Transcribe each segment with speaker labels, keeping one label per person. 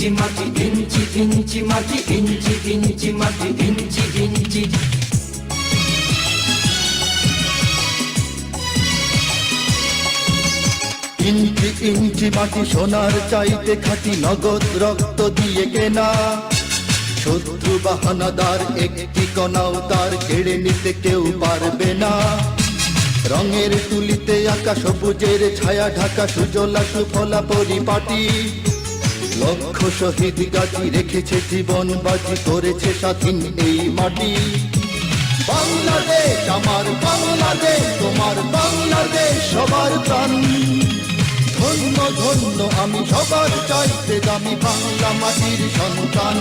Speaker 1: ইঞ্চি মাটি, ইঞ্চি ইঞ্চি মাটি, ইঞ্চি ইঞ্চি মাটি, ইঞ্চি ইঞ্চি।
Speaker 2: ইঞ্চি ইঞ্চি মাটি সোনার চাইতে খাঁটি, নগদ রক্ত দিয়ে কেনা। শত্রু বাহানাদার একটি কণাও তার কেড়ে নিতে কেউ পারবে না। রঙের তুলিতে আঁকা সবুজের ছায়া ঢাকা সুজলা সুফলা পরিপাটি। লক্ষ শহীদ গাছি রেখেছে জীবন বাজি, করেছে স্বাধীন এই মাটি। বাংলাদেশ আমার বাংলাদেশ, তোমার বাংলাদেশ সবার প্রাণ। ধন্য ধন্য আমি সবার চাইতে দামি বাংলা মাটির সন্তান।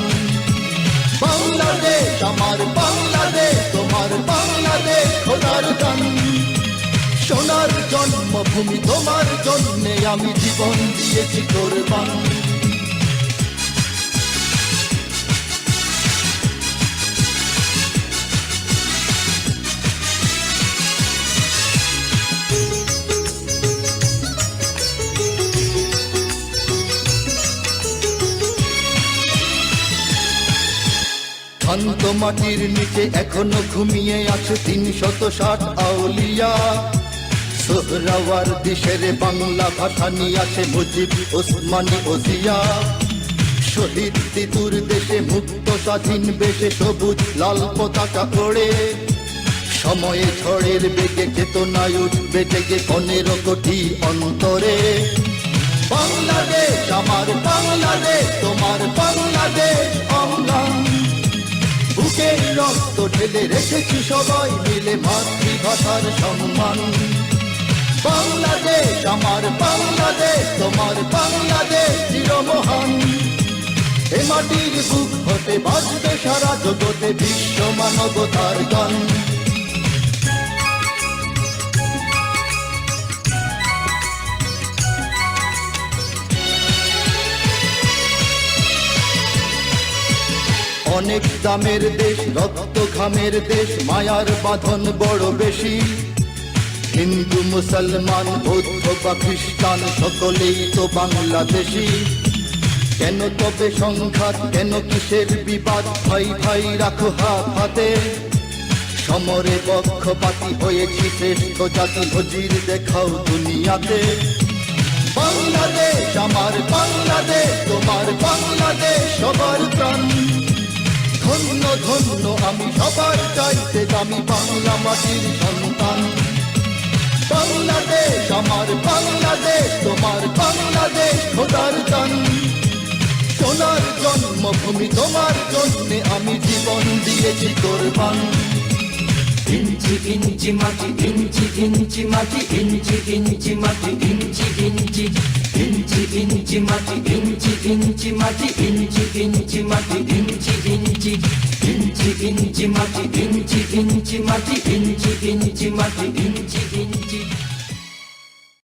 Speaker 2: বাংলাদেশ আমার বাংলাদেশ, তোমার বাংলাদেশ খোদার দান। সোনার জন্মভূমি তোমার জন্যে আমি জীবন দিয়েছি কোরবান। শান্ত মাটির নিচে এখনো ঘুমিয়ে আছে ৩৬০ আউলিয়া। সোহরাওয়ার দেশের বাংলা ভাষা নিয়ে আছে মুজিব, ওসমানী ও জিয়া। শহীদ তিতুর দেশে মুক্ত স্বাধীন বেশে সবুজ লাল পতাকা ওড়ে। সময়ে ঝড়ের বেগে চেতনায় উঠবে জেগে ১৫ কোটি অন্তরে। বাংলাদেশ আমার বাংলাদেশ, তোমার বাংলাদেশ অম্লান। বুকের রক্ত ঢেলে রেখেছি সবাই মিলে মাতৃভাষার সম্মান। বাংলাদেশ আমার বাংলাদেশ, তোমার বাংলাদেশ চিরমহান। এ মাটির বুক হতে বাজবে সারা জগতে বিশ্ব মানবতার গান। অনেক দামের দেশ, রক্ত ঘামের দেশ, মায়ার বাঁধন বড় বেশি। হিন্দু মুসলমান বৌদ্ধ বা খ্রিস্টান সকলেই তো বাংলাদেশি। কেন তবে সংঘাত, কেন কিসের বিবাদ? ভাই ভাই রাখো হাত হাতে। সমরে পক্ষপাতী হয়েছি শ্রেষ্ঠ জাতি, নজির দেখাও দুনিয়াতে। বাংলাদেশ আমার বাংলাদেশ, তোমার বাংলাদেশ সবার প্রাণ। ধন্য ধন্য আমি সবার চাইতে দামি বাংলা মাটির সন্তান। বাংলাদেশ আমার বাংলাদেশ, তোমার বাংলাদেশ খোদার দান। সোনার জন্মভূমি তোমার জন্যে আমি জীবন দিয়েছি কোরবান।
Speaker 1: ইঞ্চি ইঞ্চি মাটি, ইঞ্চি ইঞ্চি মাটি, ইঞ্চি ইঞ্চি মাটি, ইঞ্চি ইঞ্চি। ইঞ্চি ইঞ্চি মাটি, ইঞ্চি ইঞ্চি মাটি, ইঞ্চি ইঞ্চি মাটি, ইঞ্চি ইঞ্চি। ইঞ্চি ইঞ্চি মাটি, ইঞ্চি ইঞ্চি মাটি, ইঞ্চি ইঞ্চি মাটি, ইঞ্চি ইঞ্চি।